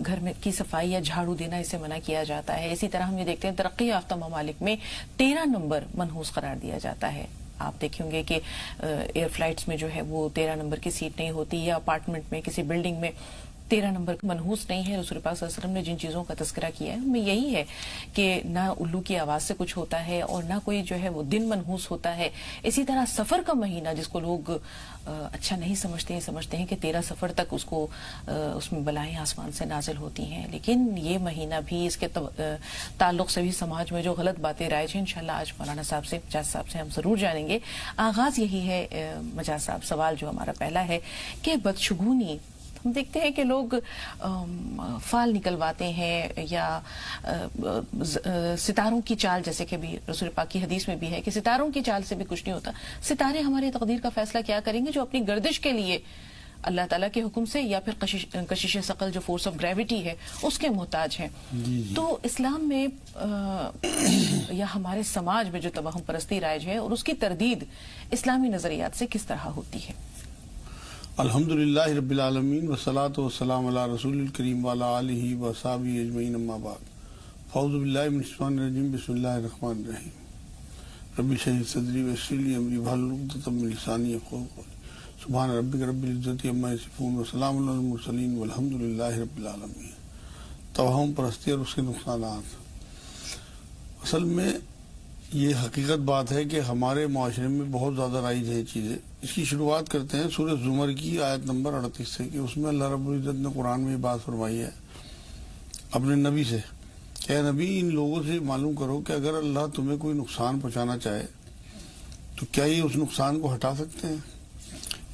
گھر میں کی صفائی یا جھاڑو دینا اسے منع کیا جاتا ہے. اسی طرح ہم یہ دیکھتے ہیں ترقی یافتہ ممالک میں 13 نمبر منحوس قرار دیا جاتا ہے. آپ دیکھیں گے کہ ایئر فلائٹس میں جو ہے وہ 13 نمبر کی سیٹ نہیں ہوتی، یا اپارٹمنٹ میں کسی بلڈنگ میں 13 نمبر منحوس نہیں ہے. رسول پاک صلی اللہ علیہ وسلم نے جن چیزوں کا تذکرہ کیا ہے ان میں یہی ہے کہ نہ الو کی آواز سے کچھ ہوتا ہے اور نہ کوئی جو ہے وہ دن منحوس ہوتا ہے. اسی طرح سفر کا مہینہ جس کو لوگ اچھا نہیں سمجھتے ہیں، سمجھتے ہیں کہ 13 سفر تک اس میں بلائیں آسمان سے نازل ہوتی ہیں، لیکن یہ مہینہ بھی اس کے تعلق سے بھی سماج میں جو غلط باتیں رائج ہیں انشاءاللہ آج مولانا صاحب سے، مجاز صاحب سے ہم ضرور جانیں گے. آغاز یہی ہے مجاز صاحب، سوال جو ہمارا پہلا ہے کہ بدشگونی، ہم دیکھتے ہیں کہ لوگ فال نکلواتے ہیں یا ستاروں کی چال، جیسے کہ بھی رسول پاک کی حدیث میں بھی ہے کہ ستاروں کی چال سے بھی کچھ نہیں ہوتا. ستارے ہماری تقدیر کا فیصلہ کیا کریں گے جو اپنی گردش کے لیے اللہ تعالیٰ کے حکم سے یا پھر کشش ثقل جو فورس آف گریوٹی ہے اس کے محتاج ہیں. تو اسلام میں یا ہمارے سماج میں جو توہم پرستی رائج ہے اور اس کی تردید اسلامی نظریات سے کس طرح ہوتی ہے؟ الحمدللہ رب العالمین والصلاة والسلام علی رسول الکریم وعلی آلہ وصحبہ اجمعین، اما بعد. اعوذ باللہ من الشیطان الرجیم، بسم اللہ الرحمن الرحیم. رب اشرح لی صدری ویسر لی امری واحلل عقدۃ من لسانی یفقہوا قولی. سبحان ربک رب العزۃ عما یصفون وسلام علی المرسلین والحمدللہ رب العالمین. توہم پرستی اور اس کے نقصانات. اصل میں یہ حقیقت بات ہے کہ ہمارے معاشرے میں بہت زیادہ رائج ہے چیزیں. اس کی شروعات کرتے ہیں سورہ زمر کی آیت نمبر 38 سے، کہ اس میں اللہ رب العزت نے قرآن میں یہ بات فرمائی ہے اپنے نبی سے کہ اے نبی، ان لوگوں سے معلوم کرو کہ اگر اللہ تمہیں کوئی نقصان پہنچانا چاہے تو کیا یہ اس نقصان کو ہٹا سکتے ہیں،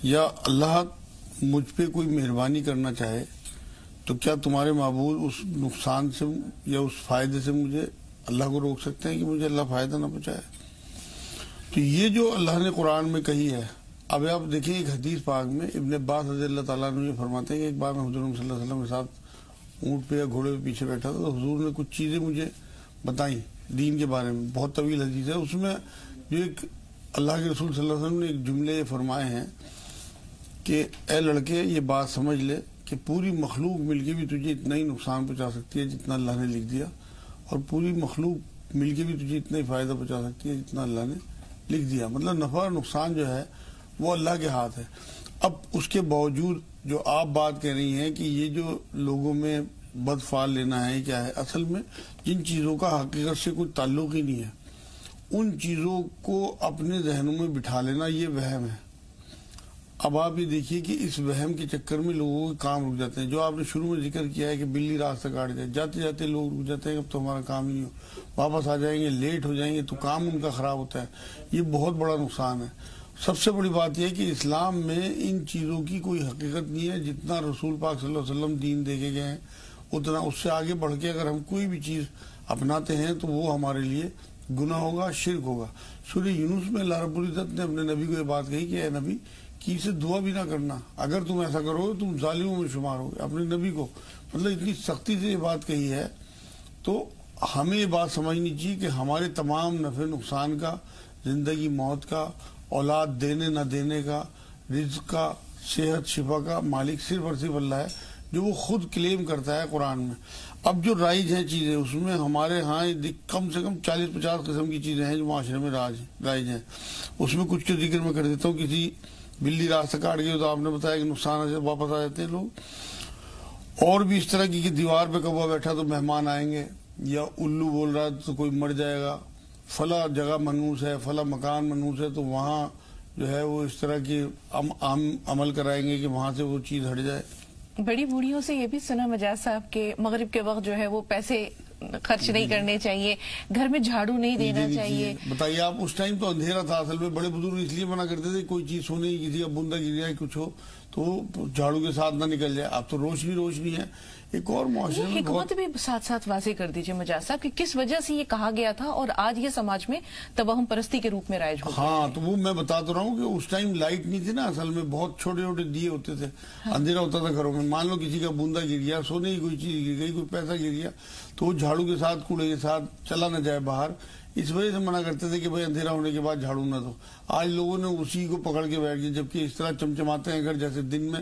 یا اللہ مجھ پہ کوئی مہربانی کرنا چاہے تو کیا تمہارے معبود اس نقصان سے یا اس فائدے سے مجھے اللہ کو روک سکتے ہیں کہ مجھے اللہ فائدہ نہ پہنچائے. تو یہ جو اللہ نے قرآن میں کہی ہے. اب آپ دیکھیں ایک حدیث پاک میں ابن عباس رضی اللہ تعالیٰ عنہ یہ فرماتے ہیں کہ ایک بار میں حضور صلی اللہ علیہ وسلم کے ساتھ اونٹ پہ یا گھوڑے پہ پیچھے بیٹھا تھا تو حضور نے کچھ چیزیں مجھے بتائیں دین کے بارے میں. بہت طویل حدیث ہے. اس میں جو ایک اللہ کے رسول صلی اللہ علیہ وسلم نے ایک جملے فرمائے ہیں کہ اے لڑکے، یہ بات سمجھ لے کہ پوری مخلوق مل کے بھی تجھے اتنا ہی نقصان پہنچا سکتی ہے جتنا اللہ نے لکھ دیا، اور پوری مخلوق مل کے بھی تجھے اتنا ہی فائدہ پہنچا سکتی ہے جتنا اللہ نے لکھ دیا. مطلب نفع اور نقصان جو ہے وہ اللہ کے ہاتھ ہے. اب اس کے باوجود جو آپ بات کہہ رہی ہیں کہ یہ جو لوگوں میں بد فعال لینا ہے کیا ہے، اصل میں جن چیزوں کا حقیقت سے کوئی تعلق ہی نہیں ہے ان چیزوں کو اپنے ذہنوں میں بٹھا لینا یہ وہم ہے. اب آپ یہ دیکھیے کہ اس وہم کے چکر میں لوگوں کے کام رک جاتے ہیں. جو آپ نے شروع میں ذکر کیا ہے کہ بلی راستہ کاٹ جائے، جاتے جاتے لوگ رک جاتے ہیں کہ اب تو ہمارا کام ہی نہیں ہو، واپس آ جائیں گے، لیٹ ہو جائیں گے تو کام ان کا خراب ہوتا ہے. یہ بہت بڑا نقصان ہے. سب سے بڑی بات یہ ہے کہ اسلام میں ان چیزوں کی کوئی حقیقت نہیں ہے. جتنا رسول پاک صلی اللہ علیہ وسلم دین دے کے گئے ہیں اتنا اس سے آگے بڑھ کے اگر ہم کوئی بھی چیز اپناتے ہیں تو وہ ہمارے لیے گناہ ہوگا، شرک ہوگا. سورہ یونس میں اللہ رب العزت نے اپنے نبی کو یہ بات کہی کہ اے نبی، کسی سے دعا بھی نہ کرنا، اگر تم ایسا کرو گے تم ظالموں میں شمار ہوگے. اپنے نبی کو مطلب اتنی سختی سے یہ بات کہی ہے. تو ہمیں یہ بات سمجھنی چاہیے کہ ہمارے تمام نفع نقصان کا، زندگی موت کا، اولاد دینے نہ دینے کا، رزق کا، صحت شفا کا مالک صرف اور صرف اللہ ہے، جو وہ خود کلیم کرتا ہے قرآن میں. اب جو رائج ہیں چیزیں اس میں ہمارے ہاں کم سے کم 40-50 قسم کی چیزیں ہیں جو معاشرے میں رائج ہیں. اس میں کچھ کے ذکر میں کر دیتا ہوں. کسی بلی راستہ کاٹ گئی تو آپ نے بتایا کہ نقصان سے واپس آ جاتے ہیں لوگ. اور بھی اس طرح کی کہ دیوار پہ کوا بیٹھا تو مہمان آئیں گے، یا الو بول رہا تو کوئی مر جائے گا، فلاں جگہ منحوس ہے، فلاں مکان منحوس ہے تو وہاں جو ہے وہ اس طرح کی عمل کرائیں گے کہ وہاں سے وہ چیز ہٹ جائے. بڑی بوڑھیوں سے یہ بھی سنا مجاز صاحب کہ مغرب کے وقت جو ہے وہ پیسے خرچ نہیں کرنے چاہیے، گھر میں جھاڑو نہیں دینا چاہیے. بتائیے آپ، اس ٹائم تو اندھیرا تھا. اصل میں بڑے بزرگ اس لیے منع کرتے تھے کوئی چیز سونے کی، کسی کا بندہ گر جائے کچھ ہو تو جھاڑو کے ساتھ نہ نکل جائے. اب تو روشنی ہے. ایک اور معاشرے میں حکمت بھی ساتھ ساتھ واضح کر دیجئے مجاز صاحب کہ کس وجہ سے یہ کہا گیا تھا اور آج یہ سماج میں توہم پرستی کے روپ میں رائج ہو. ہاں تو وہ میں بتا تو رہا ہوں کہ اس ٹائم لائٹ نہیں تھی نا. اصل میں بہت چھوٹے چھوٹے دیے ہوتے تھے، اندھیرا ہوتا تھا گھروں میں. مان لو کسی کا بوندا گر گیا، سونے کی کوئی چیز گر گئی، کوئی پیسہ گر گیا تو وہ جھاڑو کے ساتھ کوڑے کے ساتھ چلا نہ جائے باہر. اس وجہ سے منع کرتے تھے کہ بھائی اندھیرا ہونے کے بعد جھاڑو نہ دو. آج لوگوں نے اسی کو پکڑ کے بیٹھ گئے، جبکہ اس طرح چمچماتے ہیں گھر جیسے دن میں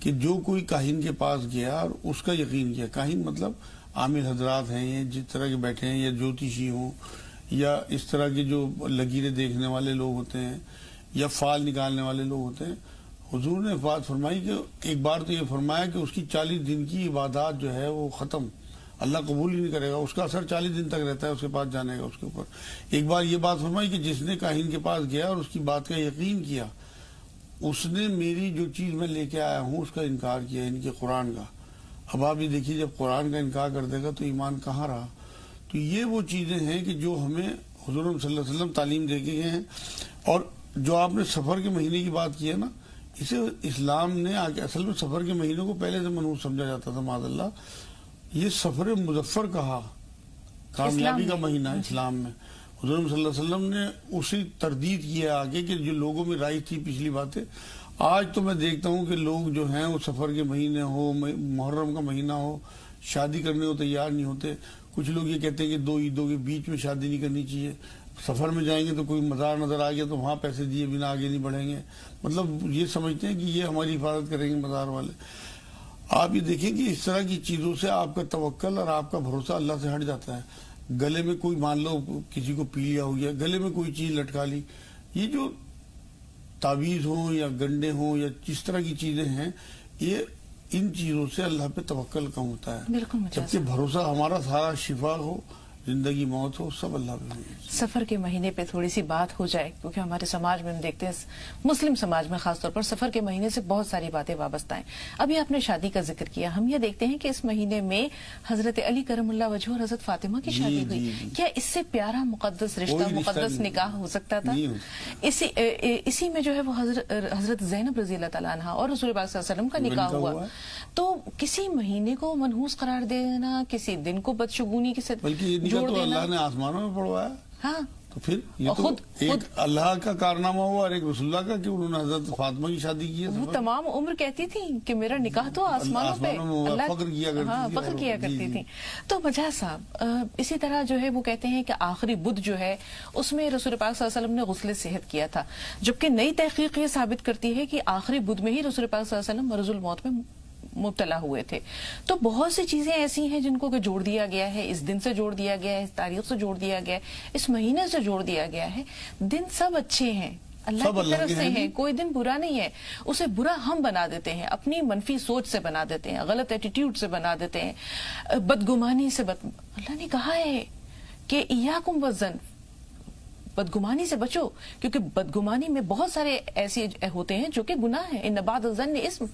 کہ جو کوئی کاہن کے پاس گیا اور اس کا یقین کیا، کاہن مطلب عامل حضرات ہیں یہ جس طرح کے بیٹھے ہیں، یا جوتشی ہوں، یا اس طرح کے جو لکیریں دیکھنے والے لوگ ہوتے ہیں، یا فال نکالنے والے لوگ ہوتے ہیں، حضور نے بات فرمائی کہ ایک بار تو یہ فرمایا کہ اس کی 40 دن کی عبادات جو ہے وہ ختم، اللہ قبول ہی نہیں کرے گا، اس کا اثر 40 دن تک رہتا ہے اس کے پاس جانے کا اس کے اوپر۔ ایک بار یہ بات فرمائی کہ جس نے کاہن کے پاس گیا اور اس کی بات کا یقین کیا، اس نے میری جو چیز میں لے کے آیا ہوں اس کا انکار کیا، ان کے قرآن کا۔ اب آپ یہ دیکھیے جب قرآن کا انکار کر دے گا تو ایمان کہاں رہا؟ تو یہ وہ چیزیں ہیں کہ جو ہمیں حضور صلی اللہ علیہ وسلم تعلیم دے کے گئے ہیں۔ اور جو آپ نے سفر کے مہینے کی بات کی ہے نا، اسے اسلام نے آگے، اصل میں سفر کے مہینوں کو پہلے سے منحوس سمجھا جاتا تھا معاذ اللہ، یہ سفر مظفر کہا، کامیابی کا مہینہ اسلام میں۔ حضور صلی اللہ علیہ وسلم نے اسی تردید کیا آگے کہ جو لوگوں میں رائج تھی پچھلی باتیں، آج تو میں دیکھتا ہوں کہ لوگ جو ہیں وہ سفر کے مہینے ہو، محرم کا مہینہ ہو، شادی کرنے کو تیار نہیں ہوتے۔ کچھ لوگ یہ کہتے ہیں کہ 2 عیدوں کے بیچ میں شادی نہیں کرنی چاہیے، سفر میں جائیں گے تو کوئی مزار نظر آ گیا تو وہاں پیسے دیے بنا آگے نہیں بڑھیں گے، مطلب یہ سمجھتے ہیں کہ یہ ہماری حفاظت کریں گے مزار والے۔ آپ یہ دیکھیں کہ اس طرح کی چیزوں سے آپ کا توکل اور آپ کا بھروسہ اللہ سے ہٹ جاتا ہے۔ گلے میں کوئی مان لو کسی کو پی لیا ہو گیا، گلے میں کوئی چیز لٹکا لی، یہ جو تعویذ ہوں یا گنڈے ہوں یا جس طرح کی چیزیں ہیں، یہ ان چیزوں سے اللہ پہ توکل کم ہوتا ہے، بالکل جبکہ بھروسہ ہمارا سارا شفا ہو، زندگی موت ہو، سب اللہ پہ ہے۔ سفر کے مہینے پہ تھوڑی سی بات ہو جائے، کیونکہ ہمارے سماج میں ہم دیکھتے ہیں، مسلم سماج میں خاص طور پر سفر کے مہینے سے بہت ساری باتیں وابستہ ہیں۔ ابھی آپ نے شادی کا ذکر کیا، ہم یہ دیکھتے ہیں کہ اس مہینے میں حضرت علی کرم اللہ وجہہ اور حضرت فاطمہ کی شادی ہوئی۔ کیا اس سے پیارا مقدس رشتہ، مقدس نکاح ہو سکتا تھا؟ اسی میں جو ہے وہ حضرت زینب رضی اللہ تعالیٰ عنہ اور رسول پاک صلی اللہ علیہ وسلم کا نکاح ہوا۔ تو کسی مہینے کو منحوس قرار دینا، کسی دن کو بدشگونی کے ساتھ بلکہ یہ نکاح تو اللہ نے آسمانوں میں پڑھوایا۔ ہاں، تو پھر یہ تو ایک اللہ کا کارنامہ ہوا اور ایک رسول اللہ کا کہ انہوں نے حضرت فاطمہ کی شادی کی ہے۔ وہ تمام عمر کہتی تھی کہ میرا نکاح تو آسمانوں پہ، فخر کیا کرتی تھی۔ تو مجاز صاحب اسی طرح جو ہے وہ کہتے ہیں کہ آخری بدھ جو ہے اس میں رسول پاک صلی اللہ علیہ وسلم نے غسل صحت کیا تھا، جبکہ نئی تحقیق یہ ثابت کرتی ہے کہ آخری بدھ میں ہی رسول پاک صلی اللہ علیہ وسلم مرض الموت میں مبتلا ہوئے تھے۔ تو بہت سی چیزیں ایسی ہیں جن کو کہ جوڑ دیا گیا ہے، اس دن سے جوڑ دیا گیا ہے، اس تاریخ سے جوڑ دیا گیا ہے، اس مہینے سے جوڑ دیا گیا ہے۔ دن سب اچھے ہیں، اللہ کی طرف سے ہیں، کوئی دن برا نہیں ہے۔ اسے برا ہم بنا دیتے ہیں، اپنی منفی سوچ سے بنا دیتے ہیں، غلط ایٹیٹیوڈ سے بنا دیتے ہیں، بدگمانی سے اللہ نے کہا ہے کہ ایاکم والظن، بدگمانی سے بچو، کیونکہ بدگمانی میں بہت سارے ایسے ہوتے ہیں جو کہ گناہ ہیں۔ ان بعض الظن اسم،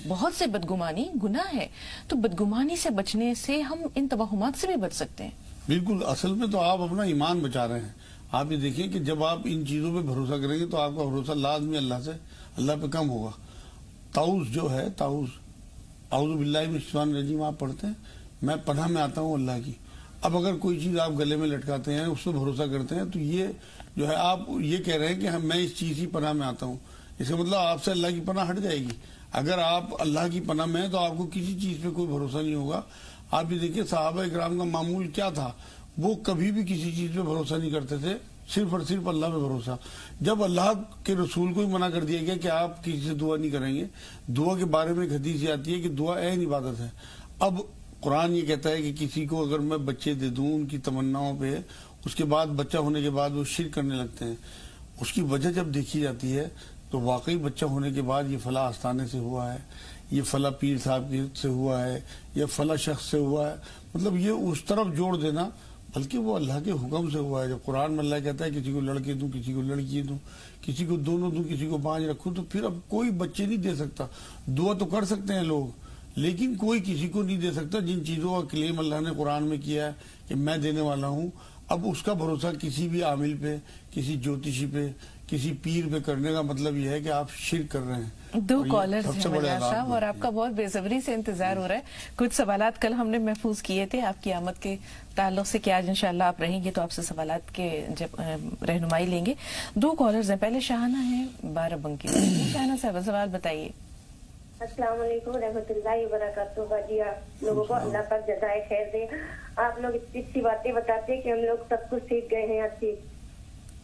بہت سے بدگمانی گناہ ہے۔ تو بدگمانی سے بچنے سے ہم ان توہمات سے بھی بچ سکتے ہیں۔ بالکل، اصل میں تو آپ اپنا ایمان بچا رہے ہیں۔ آپ یہ دیکھیں کہ جب آپ ان چیزوں پہ بھروسہ کریں گے تو آپ کا بھروسہ لازمی اللہ پہ کم ہوگا۔ طاؤس جو ہے، طاؤس، اعوذ باللہ من الشیطان الرجیم آپ پڑھتے ہیں، میں پناہ میں آتا ہوں اللہ کی۔ اب اگر کوئی چیز آپ گلے میں لٹکاتے ہیں، اس پہ بھروسہ کرتے ہیں، تو یہ جو ہے آپ یہ کہہ رہے ہیں کہ میں اس چیز کی پناہ میں آتا ہوں، اس کا مطلب آپ سے اللہ کی پناہ ہٹ جائے گی۔ اگر آپ اللہ کی پناہ میں ہیں تو آپ کو کسی چیز پہ کوئی بھروسہ نہیں ہوگا۔ آپ یہ دیکھیے صحابہ اکرام کا معمول کیا تھا، وہ کبھی بھی کسی چیز پہ بھروسہ نہیں کرتے تھے، صرف اور صرف اللہ پہ بھروسہ۔ جب اللہ کے رسول کو ہی منع کر دیا گیا کہ آپ کسی سے دعا نہیں کریں گے، دعا کے بارے میں ایک حدیث آتی ہے کہ دعا عین عبادت ہے۔ اب قرآن یہ کہتا ہے کہ کسی کو اگر میں بچے دے دوں ان کی تمناؤں پہ، اس کے بعد بچہ ہونے کے بعد وہ شرک کرنے لگتے ہیں۔ اس کی وجہ جب دیکھی جاتی ہے تو واقعی بچہ ہونے کے بعد یہ فلاں آستانے سے ہوا ہے، یہ فلاں پیر صاحب سے ہوا ہے، یا فلاں شخص سے ہوا ہے، مطلب یہ اس طرف جوڑ دینا، بلکہ وہ اللہ کے حکم سے ہوا ہے۔ جب قرآن میں اللہ کہتا ہے کسی کو لڑکے دوں، کسی کو لڑکی دوں، کسی کو دونوں دوں، کسی کو بانجھ رکھوں، تو پھر اب کوئی بچے نہیں دے سکتا۔ دعا تو کر سکتے ہیں لوگ، لیکن کوئی کسی کو نہیں دے سکتا جن چیزوں کا کلیم اللہ نے قرآن میں کیا ہے کہ میں دینے والا ہوں۔ اب اس کا بھروسہ کسی بھی عامل پہ، کسی جوتشی پہ، کسی پیر پہ کرنے کا مطلب یہ ہے کہ آپ شرک کر رہے ہیں۔ 2 کالرز ہیں مجاز صاحب، اور آپ کا بہت بے صبری سے انتظار ہو رہا ہے۔ کچھ سوالات کل ہم نے محفوظ کیے تھے آپ کی آمد کے تعلق سے کہ آج انشاءاللہ آپ رہیں گے تو آپ سے سوالات کے جب رہنمائی لیں گے۔ 2 کالرز ہیں، پہلے شاہانہ ہیں بارہ بنکی سے۔ شاہانہ صاحب سوال بتائیے۔ السلام علیکم ورحمۃ اللہ وبرکاتہ۔ باجی آپ لوگوں کو اللہ پاک جزائے خیر دے۔ آپ لوگ اتنی اچھی باتیں بتاتے کہ ہم لوگ سب کچھ سیکھ گئے ہیں اچھی۔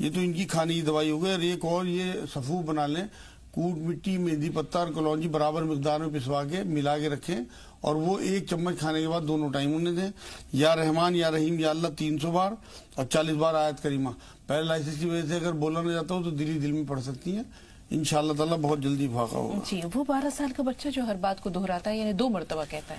یہ تو ان کی کھانے کی دوائی ہو گئی. اور ایک اور یہ سفو بنا لیں, کوٹ مٹی, مہندی پتہ اور کلونجی برابر مقدار میں پسوا کے ملا کے رکھیں, اور وہ 1 چمچ کھانے کے بعد دونوں ٹائم انہیں دیں. یا رحمان یا رحیم یا اللہ 300 بار اور 40 بار آیت کریمہ. پیرالائسس کی وجہ سے اگر بولا نہ جاتا ہو تو دل میں پڑھ سکتی ہیں, انشاءاللہ تعالیٰ بہت جلدی فاقہ ہوگا. جی, وہ 12 سال کا بچہ جو ہر بات کو دہراتا ہے, یعنی 2 مرتبہ کہتا ہے.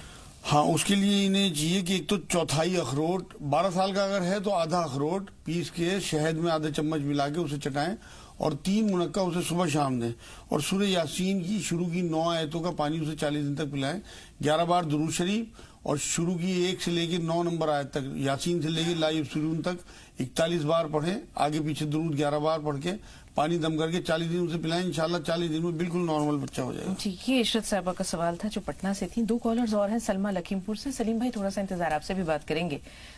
ہاں, اس کے لیے انہیں چاہیے کہ ایک تو چوتھائی اخروٹ, 12 سال کا اگر ہے تو آدھا اخروٹ پیس کے شہد میں آدھا چمچ ملا کے اسے چٹائیں, اور 3 منقع اسے صبح شام دیں. اور سورہ یاسین کی شروع کی 9 آیتوں کا پانی اسے 40 دن تک پلائیں. 11 بار درود شریف, اور شروع کی 1 سے لے کے 9 نمبر آیت تک, یاسین سے لے کے لا یبصرون تک 41 بار پڑھیں. آگے پیچھے درود 11 بار پڑھ کے پانی دم کر کے 40 دن اسے پلائیں. انشاءاللہ 40 دن میں بالکل نارمل بچہ ہو جائے گا. جی, یہ عشرت صاحبہ کا سوال تھا جو پٹنہ سے تھیں. 2 کالرز اور ہیں, سلمہ لکھیم پور سے. سلیم بھائی تھوڑا سا انتظار, آپ سے بھی بات کریں گے.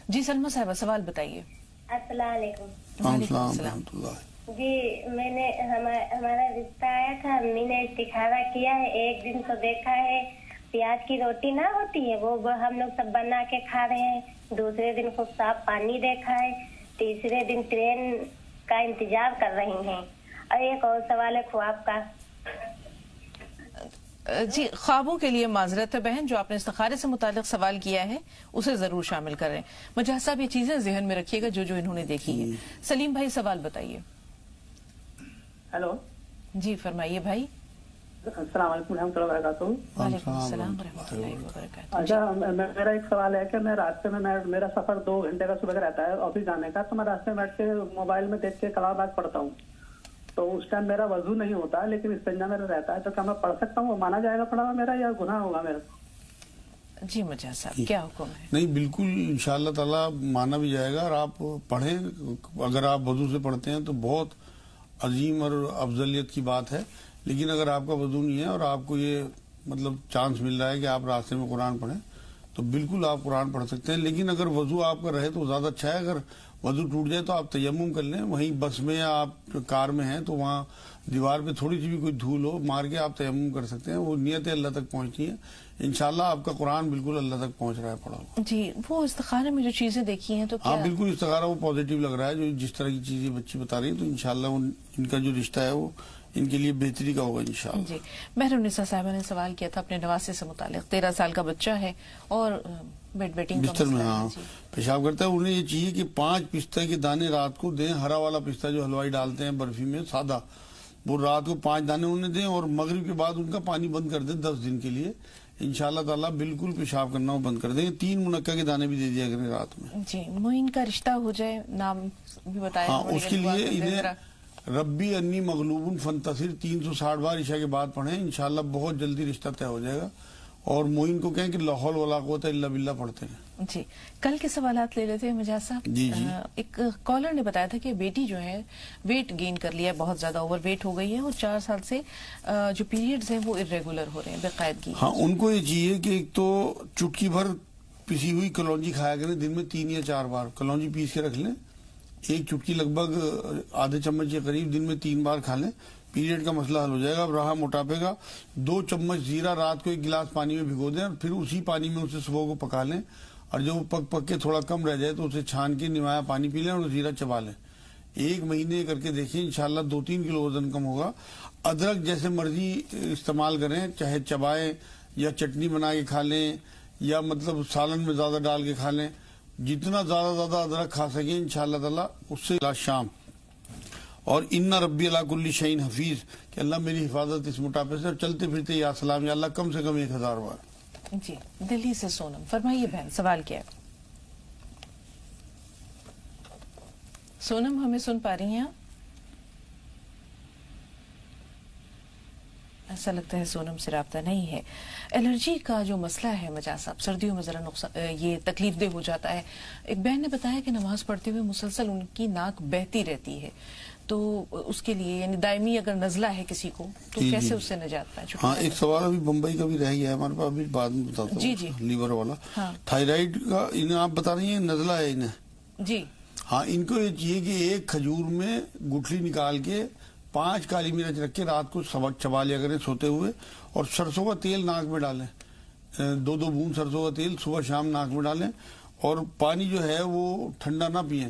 جی سلمہ صاحبہ, سوال بتائیے. السلام علیکم. وعلیکم السلام السلام. ورحمۃ اللہ. جی, میں نے ہمارا رشتہ آیا تھا, امی نے استخارہ کیا ہے. ایک دن تو دیکھا ہے پیاز کی روٹی نہ ہوتی ہے, وہ ہم لوگ سب بنا کے کھا رہے ہیں. دوسرے دن خوب صاف پانی دیکھا ہے. تیسرے دن ٹرین کا انتظار کر رہی ہیں. اور ایک اور سوال ہے خواب کا. جی, خوابوں کے لیے معذرت ہے بہن, جو آپ نے استخارے سے متعلق سوال کیا ہے اسے ضرور شامل کریں. مجاز صاحب, یہ چیزیں ذہن میں رکھیے گا جو انہوں نے دیکھی ہے. سلیم بھائی, سوال بتائیے. ہیلو, جی فرمائیے بھائی. السلام علیکم ورحمۃ اللہ وبرکاتہ. وعلیکم السلام ورحمۃ اللہ وبرکاتہ. اچھا, میرا ایک سوال ہے کہ میں راستے میں میرا سفر 2 گھنٹے کا صبح کا رہتا ہے آفس جانے کا, تو میں راستے میں بیٹھ کے موبائل میں دیکھ کے کلام پاک پڑھتا ہوں. تو اس ٹائم میرا وضو نہیں ہوتا, لیکن استنجا میرا رہتا ہے, تو کیا میں پڑھ سکتا ہوں؟ وہ مانا جائے گا پڑھا ہوا میرا, یا گناہ ہوگا میرا؟ جی مجاز صاحب, کیا حکم ہے؟ نہیں, بالکل انشاءاللہ تعالیٰ مانا بھی جائے گا, اور آپ پڑھیں. اگر آپ وضو سے پڑھتے ہیں تو بہت عظیم اور افضلیت کی بات ہے. لیکن اگر آپ کا وضو نہیں ہے اور آپ کو یہ مطلب چانس مل رہا ہے کہ آپ راستے میں قرآن پڑھیں, تو بالکل آپ قرآن پڑھ سکتے ہیں. لیکن اگر وضو آپ کا رہے تو زیادہ اچھا ہے. اگر وضو ٹوٹ جائے تو آپ تیمم کر لیں. وہیں بس میں یا آپ کار میں ہیں تو وہاں دیوار پہ تھوڑی سی بھی کوئی دھول ہو, مار کے آپ تیمم کر سکتے ہیں. وہ نیتیں اللہ تک پہنچتی ہیں. انشاءاللہ آپ کا قرآن بالکل اللہ تک پہنچ رہا ہے پڑھا ہوا. جی, وہ استخارے میں جو چیزیں دیکھی ہیں تو ہاں کیا؟ بالکل استخارہ وہ پازیٹیو لگ رہا ہے, جو جس طرح کی چیزیں بچی بتا رہی ہیں, تو انشاءاللہ ان کا جو رشتہ ہے وہ ان کے لیے بہتری کا ہوگا انشاءاللہ. جی, مہرالنساء صاحبہ نے سوال کیا تھا اپنے نواسے سے متعلق. 13 سال کا بچہ ہے اور بیٹنگ کا بستر میں مسئلہ ہے. ہاں جی. پیشاب کرتا ہے. انہیں یہ چاہیے کہ 5 پستہ کے دانے رات کو دیں. ہرا والا پستہ جو حلوائی ڈالتے ہیں برفی میں سادہ, وہ رات کو 5 دانے انہیں دیں, اور مغرب کے بعد ان کا پانی بند کر دیں 10 دن کے لیے. انشاءاللہ تعالیٰ بالکل پیشاب کرنا وہ بند کر دیں. 3 منقع کے دانے بھی دے دیا کریں رات میں. جی, معین کا رشتہ ہو جائے, نام بھی بتایا. ہاں, اس کے لیے انہیں ربی انی مغلوب فانتصر 360 بار عشاء کے بعد پڑھیں. انشاءاللہ بہت جلدی رشتہ طے ہو جائے گا. اور معین کو کہیں کہ لا حول ولا قوت الا باللہ پڑھتے ہیں. جی, کل کے سوالات لے لیتے ہیں مجاز صاحب. جی جی. ایک کالر نے بتایا تھا کہ بیٹی جو ہے ویٹ گین کر لیا ہے, بہت زیادہ اوور ویٹ ہو گئی ہے, اور 4 سال سے جو پیریڈز ہیں وہ ارریگولر ہو رہے ہیں, بے قاعدگی. ہاں, ان کو یہ چاہیے کہ ایک تو چٹکی بھر پسی ہوئی کلونجی کھایا کریں. دن میں 3 یا 4 بار کلونجی پیس کے رکھ لیں. 1 چٹکی لگ بھگ آدھے چمچ کے قریب دن میں 3 بار کھا لیں. پیریڈ کا مسئلہ حل ہو جائے گا. اب رہا موٹاپے کا, 2 چمچ زیرہ رات کو 1 گلاس پانی میں بھگو دیں, اور پھر اسی پانی میں اسے صبح کو پکا لیں. اور جب وہ پک کے تھوڑا کم رہ جائے تو اسے چھان کے نمایاں پانی پی لیں اور زیرہ چبا لیں. 1 مہینے کر کے دیکھیں, انشاءاللہ 2-3 کلو وزن کم ہوگا. ادرک جیسے مرضی استعمال کریں, چاہے چبائیں یا چٹنی بنا کے کھا لیں, یا مطلب سالن میں زیادہ ڈال کے کھا لیں. جتنا زیادہ ادرک کھا سکیں انشاءاللہ تعالیٰ اس سے شام. اور ان ربی اللہ کل شعین حفیظ, کہ اللہ میری حفاظت اس موٹاپے سے. اور چلتے پھرتے یا سلام یا اللہ کم سے کم 1000 بار. جی, دلی سے سونم, فرمائیے بہن, سوال کیا ہے؟ سونم, ہمیں سن پا رہی ہیں آپ؟ ایسا لگتا ہے سونم سے رابطہ نہیں ہے. الرجی کا جو مسئلہ ہے مجاز صاحب, سردیوں میں ذرا یہ تکلیف دہ ہو جاتا ہے. ایک بہن نے بتایا کہ نماز پڑھتے ہوئے مسلسل ان کی ناک بہتی رہتی ہے, تو اس کے لیے یعنی دائمی اگر نزلہ ہے کسی کو تو کیسے اس سے نجات پائے؟ ہاں, ایک سوال ابھی بمبئی کا بھی رہ گیا ہے ہمارے پاس, ابھی بعد میں بتاتا ہوں. جی جی, لیور والا تھائرائیڈ کا انہیں آپ بتا رہی ہیں نزلہ ہے انہیں. جی ہاں, ان کو یہ چاہیے کہ 1 کھجور میں گٹھلی نکال کے 5 کالی مرچ رکھ کے رات کو چبا لیا کریں سوتے ہوئے, اور سرسوں کا تیل ناک میں ڈالیں. 2 بوند سرسوں کا تیل صبح شام ناک میں ڈالیں, اور پانی جو ہے وہ ٹھنڈا نہ پئیں.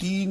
3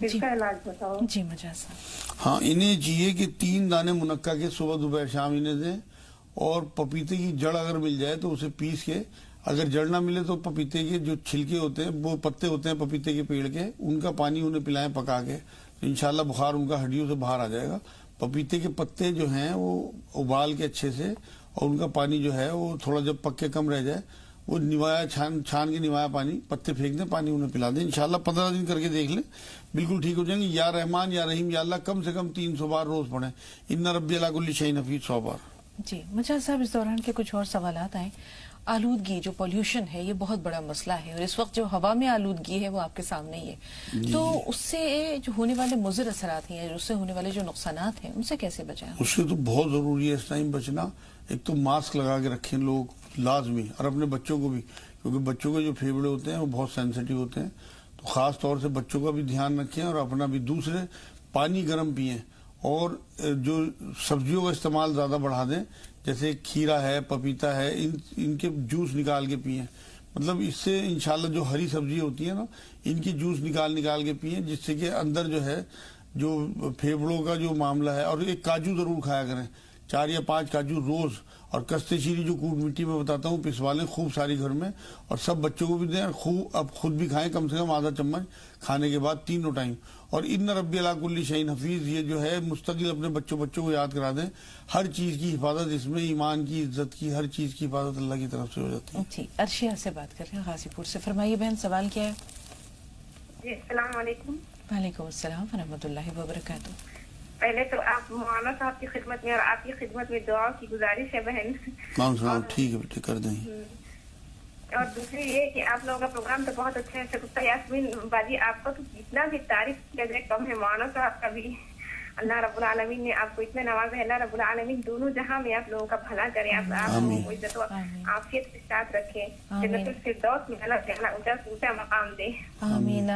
اس کا علاج بتاؤ. جی مجاز صاحب. ہاں انہیں چاہیے کہ 3 دانے منقع کے صبح دوپہر شام انہیں دیں، اور پپیتے کی جڑ اگر مل جائے تو اسے پیس کے، اگر جڑ نہ ملے تو پپیتے کے جو چھلکے ہوتے ہیں، وہ پتے ہوتے ہیں پپیتے کے پیڑ کے، ان کا پانی انہیں پلائیں پکا کے، انشاءاللہ بخار ان کا ہڈیوں سے باہر آ جائے گا. پپیتے کے پتے جو ہیں وہ ابال کے اچھے سے، اور ان کا پانی جو ہے وہ تھوڑا جب پکے کم رہ جائے وہ نوایا چھان کے نوایا پانی، پتے پھینک دیں، پانی انہیں پلا دیں. انشاءاللہ 15 دن کر کے دیکھ لیں، بالکل ٹھیک ہو جائیں گے. یا رحمان یا رحیم یا اللہ کم سے کم 300 بار روز پڑھیں. ان ربی علی کل شیء حفیظ 100 بار. جی مجاز صاحب، اس دوران کے کچھ اور سوالات آئے. آلودگی جو پولیوشن ہے یہ بہت بڑا مسئلہ ہے، اور اس وقت جو ہوا میں آلودگی ہے وہ آپ کے سامنے ہی ہے، تو اس سے جو ہونے والے مضر اثرات ہیں، اس سے ہونے والے جو نقصانات ہیں، ان سے کیسے بچائیں؟ اس سے تو بہت ضروری ہے اس ٹائم بچنا. ایک تو ماسک لگا کے رکھیں لوگ لازمی، اور اپنے بچوں کو بھی، کیونکہ بچوں کے جو پھیپھڑے ہوتے ہیں وہ بہت سینسیٹیو ہوتے ہیں، تو خاص طور سے بچوں کا بھی دھیان رکھیں اور اپنا بھی. دوسرے، پانی گرم پئیں، اور جو سبزیوں کا استعمال زیادہ بڑھا دیں، جیسے کھیرا ہے، پپیتا ہے، ان کے جوس نکال کے پئیں. مطلب اس سے انشاءاللہ جو ہری سبزی ہوتی ہیں نا، ان کی جوس نکال کے پئیں، جس سے کہ اندر جو ہے جو پھیپھڑوں کا جو معاملہ ہے. اور ایک کاجو ضرور کھایا کریں، 4 یا 5 کاجو روز. اور کستے شیری جو کوٹ مٹی میں بتاتا ہوں پسوا لیں خوب ساری گھر میں، اور سب بچوں کو بھی دیں، اور خوب اب خود بھی کھائیں، کم سے کم آدھا چمچ کھانے کے بعد 3 ٹائم. اور ان ربی علی کل شیء حفیظ، یہ جو ہے مستقل اپنے بچوں کو یاد کرا دیں. ہر چیز کی حفاظت اس میں، ایمان کی، عزت کی، ہر چیز کی حفاظت اللہ کی طرف سے ہو جاتی ہے. جی ارشیا سے بات کر رہے ہیں غازی پور سے. فرمائیے بہن، سوال کیا ہے؟ جی السلام علیکم. وعلیکم السلام ورحمۃ اللہ وبرکاتہ. پہلے تو آپ مولانا صاحب کی خدمت میں اور آپ کی خدمت میں دعا کی گزارش ہے بہن. سلام. ٹھیک ہے بیٹے، کر دیں. اور دوسری یہ کہ آپ لوگوں کا پروگرام تو بہت اچھا ہے. شگفتہ یاسمین باجی، آپ کو تو جتنا بھی تعریف کیا جائے کم ہے. مولانا صاحب کا بھی اللہ رب العالمین نے آپ کو اتنا نوازا ہے. اللہ رب العالمین دونوں جہاں میں آپ لوگوں کا بھلا کرے، آپ کو عزت و عافیت کے ساتھ رکھے، جنت الفردوس میں اللہ تعالیٰ اونچا مقام دے. آمین.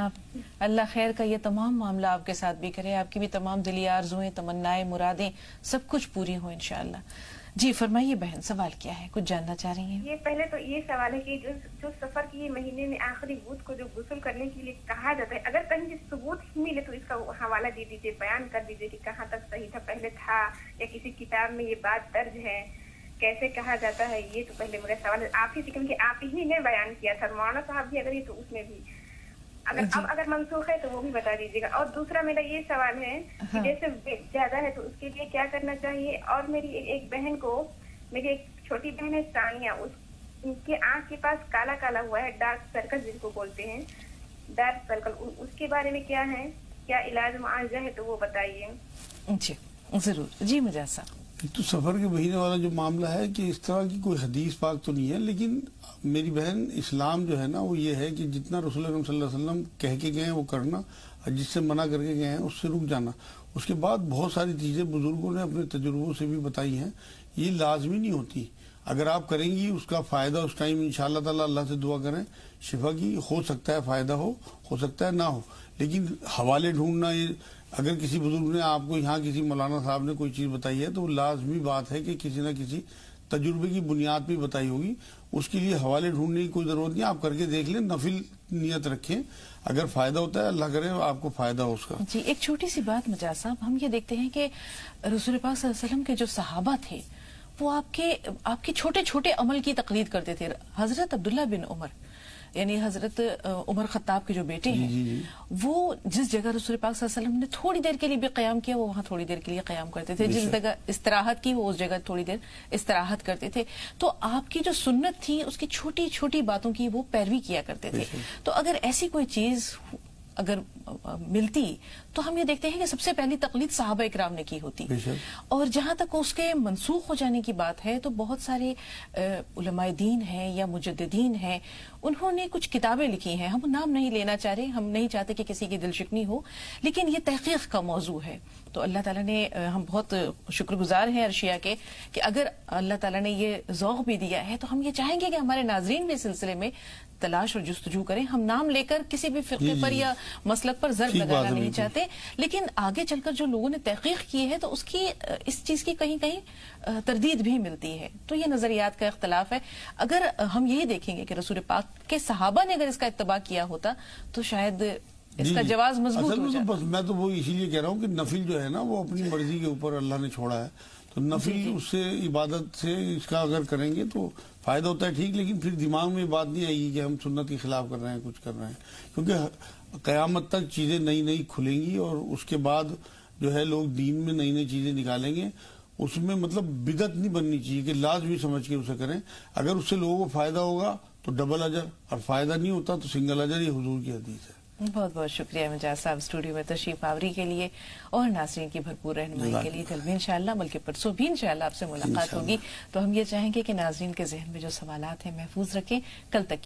اللہ خیر کا یہ تمام معاملہ آپ کے ساتھ بھی کرے، آپ کی بھی تمام دلی آرزویں، تمنائیں، مرادیں سب کچھ پوری ہوں انشاءاللہ. جی فرمائیے بہن، سوال کیا ہے؟ کچھ جاننا چاہ رہی ہیں؟ یہ پہلے تو یہ سوال ہے کہ جو سفر کی مہینے میں آخری بدھ کو جو غسل کرنے کے لیے کہا جاتا ہے، اگر کہیں ثبوت ملے تو اس کا حوالہ دے دیجیے، بیان کر دیجیے کہ کہاں تک صحیح تھا، پہلے تھا یا کسی کتاب میں یہ بات درج ہے، کیسے کہا جاتا ہے. یہ تو پہلے میرا سوال ہے آپ ہی سے، کیونکہ آپ ہی نے بیان کیا تھا. مولانا صاحب بھی اگر یہ تو اس میں بھی اگر منسوخ ہے تو وہ بھی بتا دیجیے گا. اور دوسرا میرا یہ سوال ہے کہ جیسے زیادہ ہے تو اس کے لیے کیا کرنا چاہیے. اور میری ایک بہن کو، میری ایک چھوٹی بہن ہے ثانیہ، ان کے آنکھ کے پاس کالا کالا ہوا ہے، ڈارک سرکل جن کو بولتے ہیں، ڈارک سرکل، اس کے بارے میں کیا ہے، کیا علاج معالجہ ہے تو وہ بتائیے. جی ضرور. جی مجاز صاحب. تو سفر کے مہینے والا جو معاملہ ہے کہ اس طرح کی کوئی حدیث پاک تو نہیں ہے، لیکن میری بہن اسلام جو ہے نا وہ یہ ہے کہ جتنا رسول اللہ صلی اللہ علیہ وسلم کہہ کے گئے ہیں وہ کرنا، اور جس سے منع کر کے گئے ہیں اس سے رک جانا. اس کے بعد بہت ساری چیزیں بزرگوں نے اپنے تجربوں سے بھی بتائی ہیں، یہ لازمی نہیں ہوتی. اگر آپ کریں گی اس کا فائدہ اس ٹائم انشاءاللہ تعالی اللہ سے دعا کریں شفا کی، ہو سکتا ہے فائدہ ہو سکتا ہے نہ ہو. لیکن حوالے ڈھونڈنا، یہ اگر کسی بزرگ نے آپ کو یہاں کسی مولانا صاحب نے کوئی چیز بتائی ہے تو لازمی بات ہے کہ کسی نہ کسی تجربے کی بنیاد پہ بتائی ہوگی. اس کے لیے حوالے ڈھونڈنے کی کوئی ضرورت نہیں، آپ کر کے دیکھ لیں، نفل نیت رکھیں، اگر فائدہ ہوتا ہے اللہ کرے آپ کو فائدہ ہو اس کا. جی ایک چھوٹی سی بات مجاز صاحب، ہم یہ دیکھتے ہیں کہ رسول پاک صلی اللہ علیہ وسلم کے جو صحابہ تھے وہ آپ کے چھوٹے چھوٹے عمل کی تقلید کرتے تھے. حضرت عبداللہ بن عمر، یعنی حضرت عمر خطاب کے جو بیٹے ہیں، وہ جس جگہ رسول پاک صلی اللہ علیہ وسلم نے تھوڑی دیر کے لیے بھی قیام کیا وہ وہاں تھوڑی دیر کے لیے قیام کرتے تھے. جس جگہ استراحت کی وہ اس جگہ تھوڑی دیر استراحت کرتے تھے. تو آپ کی جو سنت تھی اس کی چھوٹی چھوٹی باتوں کی وہ پیروی کیا کرتے تھے. تو اگر ایسی کوئی چیز اگر ملتی تو ہم یہ دیکھتے ہیں کہ سب سے پہلی تقلید صحابہ اکرام نے کی ہوتی. اور جہاں تک اس کے منسوخ ہو جانے کی بات ہے تو بہت سارے علماء دین ہیں یا مجددین ہیں، انہوں نے کچھ کتابیں لکھی ہیں. ہم نام نہیں لینا چاہ رہے، ہم نہیں چاہتے کہ کسی کی دل شکنی ہو، لیکن یہ تحقیق کا موضوع ہے. تو اللہ تعالیٰ نے، ہم بہت شکر گزار ہیں ارشیا کے کہ اگر اللہ تعالیٰ نے یہ ذوق بھی دیا ہے تو ہم یہ چاہیں گے کہ ہمارے ناظرین بھی اس سلسلے میں تلاش اور جستجو کریں. ہم نام لے کر کسی بھی فرقے پر یا مسلک پر ضرب لگانا نہیں چاہتے، لیکن آگے چل کر جو لوگوں نے تحقیق کی ہے تو اس چیز کی کہیں کہیں تردید بھی ملتی ہے. تو یہ نظریات کا اختلاف ہے. اگر ہم یہی دیکھیں گے کہ رسول پاک کے صحابہ نے اگر اس کا اتباع کیا ہوتا تو شاید اس جی کا جی۔ جواز مضبوط اصل ہو میں تو جاتا بس میں تو وہ اسی لیے کہہ رہا ہوں کہ نفل جو ہے نا وہ اپنی مرضی کے اوپر اللہ نے چھوڑا ہے، تو نفل اس سے عبادت سے اس کا اگر کریں گے تو فائدہ ہوتا ہے ٹھیک، لیکن پھر دماغ میں بات نہیں آئے گی کہ ہم سنت کے خلاف کر رہے ہیں، کچھ کر رہے ہیں، کیونکہ قیامت تک چیزیں نئی نئی کھلیں گی اور اس کے بعد جو ہے لوگ دین میں نئی نئی چیزیں نکالیں گے، اس میں مطلب بدعت نہیں بننی چاہیے کہ لازمی سمجھ کے اسے کریں، اگر اس سے لوگوں کو فائدہ ہوگا تو ڈبل اجر، اور فائدہ نہیں ہوتا تو سنگل اجر، یہ حضور کی حدیث ہے۔ بہت بہت شکریہ مجاز صاحب اسٹوڈیو میں تشریف آوری کے لیے اور ناظرین کی بھرپور رہنمائی کے لیے۔ کل بھی انشاءاللہ بلکہ پرسوں بھی انشاءاللہ آپ سے ملاقات ہوگی، تو ہم یہ چاہیں گے کہ ناظرین کے ذہن میں جو سوالات ہیں محفوظ رکھیں۔ کل تک